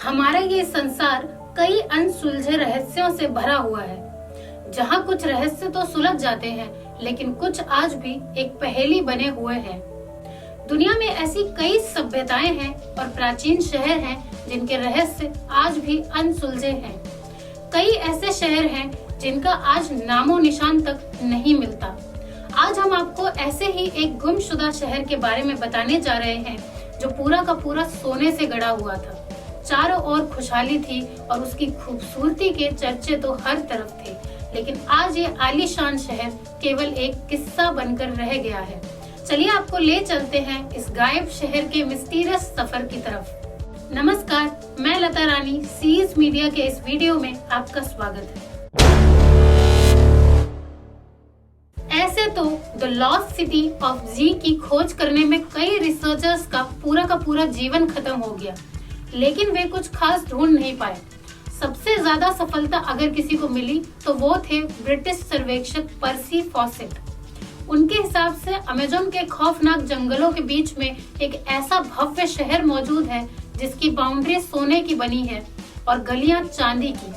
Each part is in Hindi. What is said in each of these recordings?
हमारा ये संसार कई अनसुलझे रहस्यों से भरा हुआ है, जहाँ कुछ रहस्य तो सुलझ जाते हैं, लेकिन कुछ आज भी एक पहेली बने हुए हैं। दुनिया में ऐसी कई सभ्यताएं हैं और प्राचीन शहर हैं जिनके रहस्य आज भी अनसुलझे हैं। कई ऐसे शहर हैं जिनका आज नामो निशान तक नहीं मिलता। आज हम आपको ऐसे ही एक गुमशुदा शहर के बारे में बताने जा रहे हैं, जो पूरा का पूरा सोने से गढ़ा हुआ था। चारों ओर खुशहाली थी और उसकी खूबसूरती के चर्चे तो हर तरफ थे, लेकिन आज ये आलीशान शहर केवल एक किस्सा बनकर रह गया है। चलिए आपको ले चलते हैं इस गायब शहर के मिस्टीरियस सफर की तरफ। नमस्कार, मैं लता रानी, सीज मीडिया के इस वीडियो में आपका स्वागत है। ऐसे तो द लॉस्ट सिटी ऑफ जी की खोज करने में कई रिसर्चर्स का पूरा जीवन खत्म हो गया, लेकिन वे कुछ खास ढूंढ नहीं पाए। सबसे ज्यादा सफलता अगर किसी को मिली तो वो थे ब्रिटिश सर्वेक्षक पर्सी फॉसेट। उनके हिसाब से अमेज़न के खौफनाक जंगलों के बीच में एक ऐसा भव्य शहर मौजूद है जिसकी बाउंड्री सोने की बनी है और गलियां चांदी की।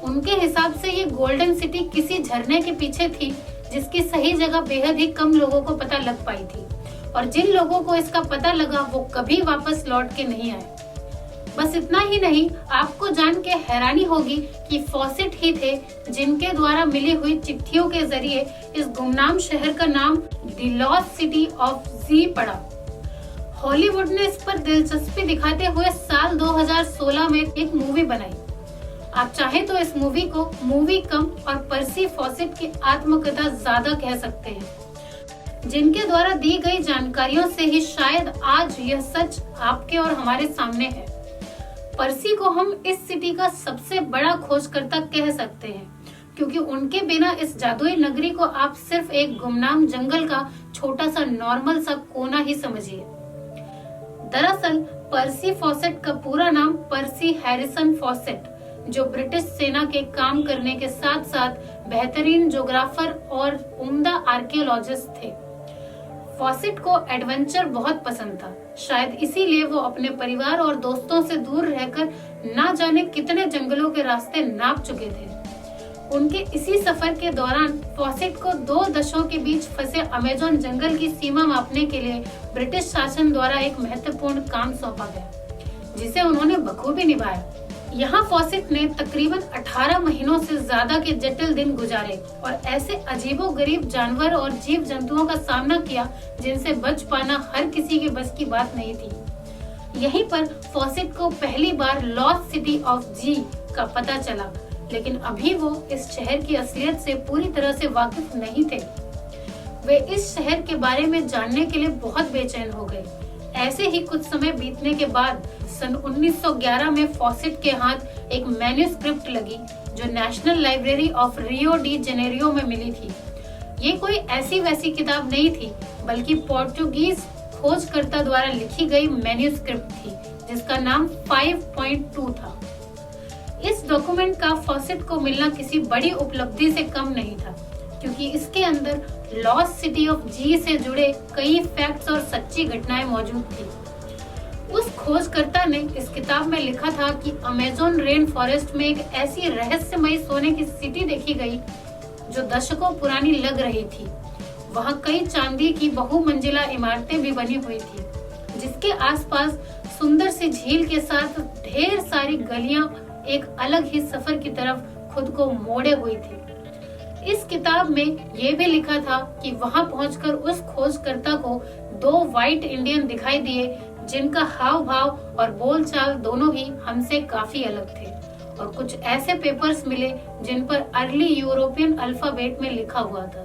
उनके हिसाब से ये गोल्डन सिटी किसी झरने के पीछे थी, जिसकी सही जगह बेहद ही कम लोगों को पता लग पाई थी, और जिन लोगों को इसका पता लगा वो कभी वापस लौट के नहीं आए। बस इतना ही नहीं, आपको जान के हैरानी होगी कि फॉसेट ही थे जिनके द्वारा मिली हुई चिट्ठियों के जरिए इस गुमनाम शहर का नाम द लॉस्ट सिटी ऑफ जी पड़ा। हॉलीवुड ने इस पर दिलचस्पी दिखाते हुए साल 2016 में एक मूवी बनाई। आप चाहे तो इस मूवी को मूवी कम और पर्सी फॉसेट की आत्मकथा ज्यादा कह सकते हैं, जिनके द्वारा दी गई जानकारियों से ही शायद आज यह सच आपके और हमारे सामने है। पर्सी को हम इस सिटी का सबसे बड़ा खोजकर्ता कह सकते हैं, क्योंकि उनके बिना इस जादुई नगरी को आप सिर्फ एक गुमनाम जंगल का छोटा सा नॉर्मल सा कोना ही समझिए। दरअसल पर्सी फॉसेट का पूरा नाम पर्सी हैरिसन फॉसेट, जो ब्रिटिश सेना के काम करने के साथ साथ बेहतरीन ज्योग्राफर और उम्दा आर्कियोलॉजिस्ट थे। फॉसेट को एडवेंचर बहुत पसंद था, शायद इसीलिए वो अपने परिवार और दोस्तों से दूर रहकर ना जाने कितने जंगलों के रास्ते नाप चुके थे। उनके इसी सफर के दौरान फॉसेट को 2 देशों के बीच फंसे अमेज़न जंगल की सीमा मापने के लिए ब्रिटिश शासन द्वारा एक महत्वपूर्ण काम सौंपा गया, जिसे उन्होंने बखूबी निभाया। यहाँ फॉसेट ने तकरीबन 18 महीनों से ज्यादा के जटिल दिन गुजारे और ऐसे अजीबोगरीब जानवर और जीव जंतुओं का सामना किया जिनसे बच पाना हर किसी के बस की बात नहीं थी। यहीं पर फॉसेट को पहली बार लॉस्ट सिटी ऑफ जी का पता चला, लेकिन अभी वो इस शहर की असलियत से पूरी तरह से वाकिफ नहीं थे। वे इस शहर के बारे में जानने के लिए बहुत बेचैन हो गए। ऐसे ही कुछ समय बीतने के बाद सन 1911 में फॉसेट के हाथ एक मैन्युस्क्रिप्ट लगी, जो national library of Rio de Janeiro में मिली थी। ये कोई ऐसी वैसी किताब नहीं थी, बल्कि पोर्टुगीज खोजकर्ता द्वारा लिखी गई मैन्युस्क्रिप्ट थी, जिसका नाम 5.2 था। इस डॉक्यूमेंट का फॉसेट को मिलना किसी बड़ी उपलब्धि से कम नहीं था, क्योंकि इसके अंदर लॉस्ट सिटी ऑफ जी से जुड़े कई फैक्ट्स और सच्ची घटनाएं मौजूद थी। उस खोजकर्ता ने इस किताब में लिखा था कि अमेज़न रेन फॉरेस्ट में एक ऐसी रहस्यमयी सोने की सिटी देखी गई जो दशकों पुरानी लग रही थी। वहाँ कई चांदी की बहुमंजिला इमारतें भी बनी हुई थी, जिसके आसपास सुंदर सी झील के साथ ढेर सारी गलियां एक अलग ही सफर की तरफ खुद को मोड़े हुई थी। इस किताब में ये भी लिखा था कि वहां पहुंचकर उस खोजकर्ता को 2 व्हाइट इंडियन दिखाई दिए, जिनका हाव भाव और बोलचाल दोनों ही हमसे काफी अलग थे, और कुछ ऐसे पेपर्स मिले जिन पर अर्ली यूरोपियन अल्फाबेट में लिखा हुआ था।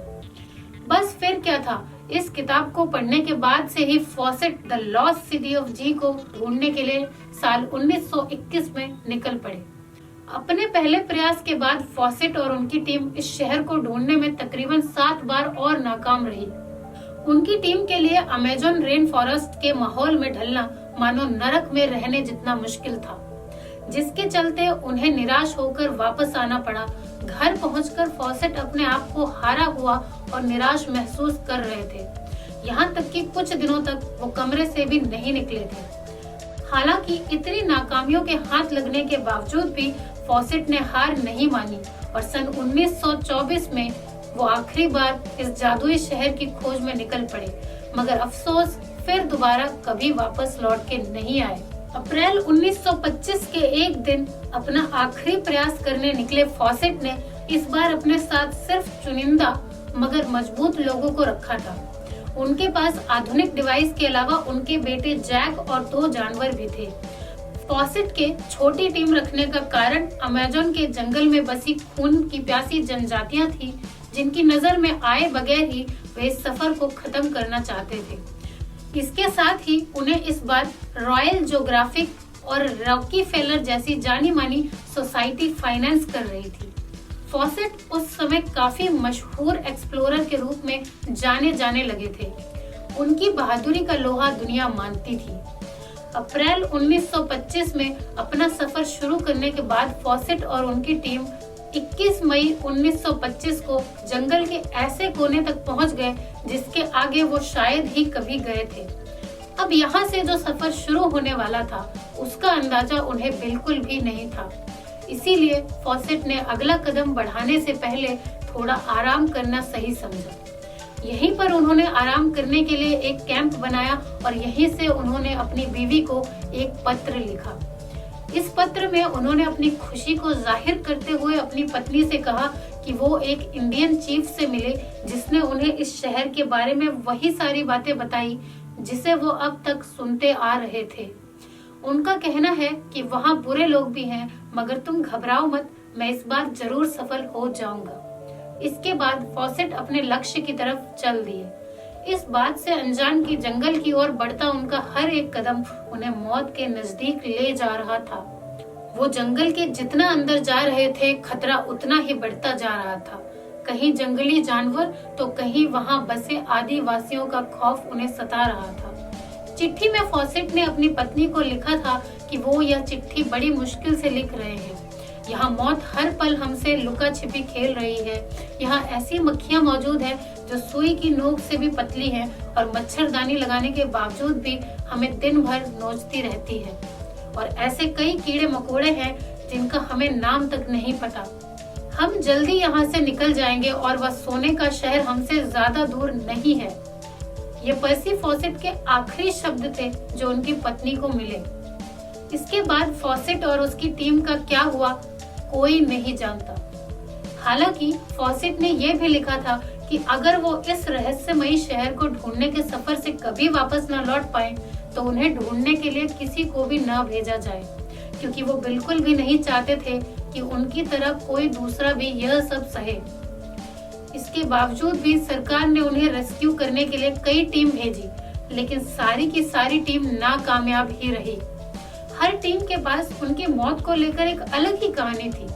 बस फिर क्या था, इस किताब को पढ़ने के बाद से ही Fawcett the lost city of Z को ढूंढने के लिए साल 1921 में निकल पड़े। अपने पहले प्रयास के बाद फॉसेट और उनकी टीम इस शहर को ढूंढने में तकरीबन 7 बार और नाकाम रही। उनकी टीम के लिए अमेज़न रेन फॉरेस्ट के माहौल में ढलना मानो नरक में रहने जितना मुश्किल था, जिसके चलते उन्हें निराश होकर वापस आना पड़ा। घर पहुंचकर फॉसेट अपने आप को हारा हुआ और निराश महसूस कर रहे थे। यहाँ तक कि कुछ दिनों तक वो कमरे से भी नहीं निकले थे। हालांकि इतनी नाकामियों के हाथ लगने के बावजूद भी फॉसेट ने हार नहीं मानी और सन 1924 में वो आखिरी बार इस जादुई शहर की खोज में निकल पड़े, मगर अफसोस फिर दोबारा कभी वापस लौट के नहीं आए। अप्रैल 1925 के एक दिन अपना आखिरी प्रयास करने निकले फॉसेट ने इस बार अपने साथ सिर्फ चुनिंदा मगर मजबूत लोगों को रखा था। उनके पास आधुनिक डिवाइस के अलावा उनके बेटे जैक और 2 जानवर भी थे। फॉसेट के छोटी टीम रखने का कारण अमेज़न के जंगल में बसी खून की प्यासी जनजातियां थी, जिनकी नजर में आए बगैर ही वे इस सफर को खत्म करना चाहते थे। इसके साथ ही उन्हें इस बार रॉयल ज्योग्राफिक और रॉकीफेलर जैसी जानी मानी सोसाइटी फाइनेंस कर रही थी। फॉसेट उस समय काफी मशहूर एक्सप्लोरर के रूप में जाने जाने लगे थे। उनकी बहादुरी का लोहा दुनिया मानती थी। अप्रैल 1925 में अपना सफर शुरू करने के बाद फॉसेट और उनकी टीम 21 मई 1925 को जंगल के ऐसे कोने तक पहुंच गए जिसके आगे वो शायद ही कभी गए थे। अब यहाँ से जो सफर शुरू होने वाला था उसका अंदाजा उन्हें बिल्कुल भी नहीं था। इसीलिए फॉसेट ने अगला कदम बढ़ाने से पहले थोड़ा आराम करना सही समझा। यहीं पर उन्होंने आराम करने के लिए एक कैंप बनाया और यहीं से उन्होंने अपनी बीवी को एक पत्र लिखा। इस पत्र में उन्होंने अपनी खुशी को जाहिर करते हुए अपनी पत्नी से कहा कि वो एक इंडियन चीफ से मिले जिसने उन्हें इस शहर के बारे में वही सारी बातें बताई जिसे वो अब तक सुनते आ रहे थे। उनका कहना है कि वहाँ बुरे लोग भी हैं, मगर तुम घबराओ मत, मैं इस बार जरूर सफल हो जाऊंगा। इसके बाद फॉसेट अपने लक्ष्य की तरफ चल दिए। इस बात से अनजान कि जंगल की ओर बढ़ता उनका हर एक कदम उन्हें मौत के नजदीक ले जा रहा था। वो जंगल के जितना अंदर जा रहे थे, खतरा उतना ही बढ़ता जा रहा था। कहीं जंगली जानवर तो कहीं वहाँ बसे आदिवासियों का खौफ उन्हें सता रहा था। चिट्ठी में फॉसेट ने अपनी पत्नी को लिखा था कि वो यह चिट्ठी बड़ी मुश्किल से लिख रहे हैं। यहाँ मौत हर पल हमसे लुका छिपी खेल रही है। यहाँ ऐसी मक्खियाँ मौजूद हैं जो सुई की नोक से भी पतली हैं और मच्छरदानी लगाने के बावजूद भी हमें दिन भर नोचती रहती है। और ऐसे कई कीड़े मकोड़े हैं जिनका हमें नाम तक नहीं पता। हम जल्दी यहाँ से निकल जाएंगे और वह सोने का शहर हमसे ज्यादा दूर नहीं है। ये पर्सी फॉसेट के आखिरी शब्द थे जो उनकी पत्नी को मिले। इसके बाद फॉसेट और उसकी टीम का क्या हुआ कोई नहीं जानता। हालांकि फॉसेट ने यह भी लिखा था कि अगर वो इस रहस्यमयी शहर को ढूंढने के सफर से कभी वापस न लौट पाए तो उन्हें ढूंढने के लिए किसी को भी न भेजा जाए, क्योंकि वो बिल्कुल भी नहीं चाहते थे कि उनकी तरह कोई दूसरा भी यह सब सहे। इसके बावजूद भी सरकार ने उन्हें रेस्क्यू करने के लिए कई टीम भेजी, लेकिन सारी की सारी टीम नाकामयाब ही रही। हर टीम के पास उनकी मौत को लेकर एक अलग ही कहानी थी।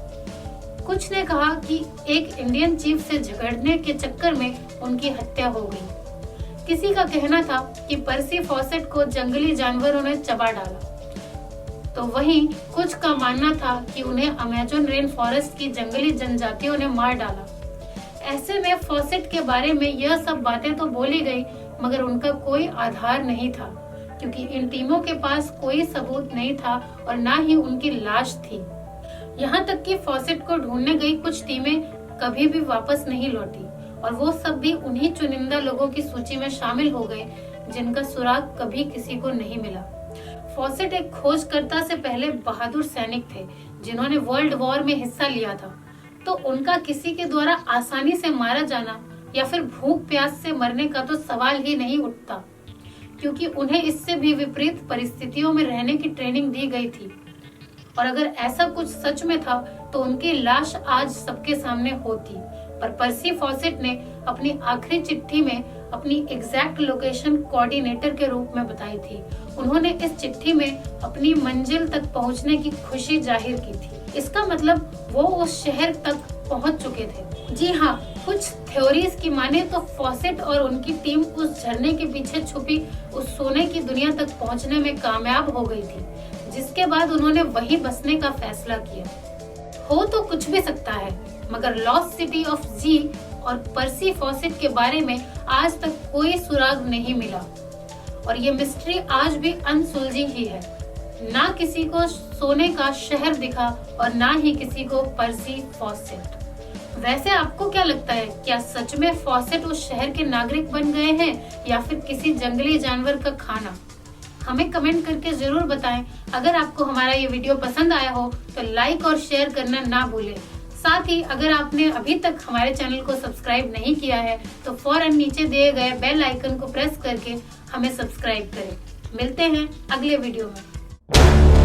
कुछ ने कहा कि एक इंडियन चीफ से झगड़ने के चक्कर में उनकी हत्या हो गई। किसी का कहना था कि पर्सी फॉसेट को जंगली जानवरों ने चबा डाला, तो वहीं कुछ का मानना था कि उन्हें अमेज़न रेन फॉरेस्ट की जंगली जनजातियों ने मार डाला। ऐसे में फॉसेट के बारे में यह सब बातें तो बोली गई, मगर उनका कोई आधार नहीं था, क्योंकि इन टीमों के पास कोई सबूत नहीं था और ना ही उनकी लाश थी। यहाँ तक कि फॉसेट को ढूंढने गई कुछ टीमें कभी भी वापस नहीं लौटी और वो सब भी उन्हीं चुनिंदा लोगों की सूची में शामिल हो गए जिनका सुराग कभी किसी को नहीं मिला। फॉसेट एक खोजकर्ता से पहले बहादुर सैनिक थे जिन्होंने वर्ल्ड वॉर में हिस्सा लिया था, तो उनका किसी के द्वारा आसानी से मारा जाना या फिर भूख प्यास से मरने का तो सवाल ही नहीं उठता, क्योंकि उन्हें इससे भी विपरीत परिस्थितियों में रहने की ट्रेनिंग दी गई थी। और अगर ऐसा कुछ सच में था तो उनकी लाश आज सबके सामने होती। पर पर्सी फॉसेट ने अपनी आखिरी चिट्ठी में अपनी एग्जैक्ट लोकेशन कोऑर्डिनेटर के रूप में बताई थी। उन्होंने इस चिट्ठी में अपनी मंजिल तक पहुंचने की खुशी जाहिर की थी। इसका मतलब वो उस शहर तक पहुंच चुके थे। जी हाँ, कुछ थ्योरीज की माने तो फॉसेट और उनकी टीम उस झरने के पीछे छुपी उस सोने की दुनिया तक पहुंचने में कामयाब हो गई थी, जिसके बाद उन्होंने वहीं बसने का फैसला किया। हो तो कुछ भी सकता है, मगर लॉस्ट सिटी ऑफ जी और पर्सी फॉसेट के बारे में आज तक कोई सुराग नहीं मिला और ये मिस्ट्री आज भी अनसुलझी ही है। ना किसी को सोने का शहर दिखा और ना ही किसी को पर्सी फॉसेट। वैसे आपको क्या लगता है, क्या सच में फॉसेट उस शहर के नागरिक बन गए हैं या फिर किसी जंगली जानवर का खाना? हमें कमेंट करके जरूर बताएं। अगर आपको हमारा ये वीडियो पसंद आया हो तो लाइक और शेयर करना ना भूलें। साथ ही अगर आपने अभी तक हमारे चैनल को सब्सक्राइब नहीं किया है तो फौरन नीचे दिए गए बेल आइकन को प्रेस करके हमें सब्सक्राइब करें। मिलते हैं अगले वीडियो में।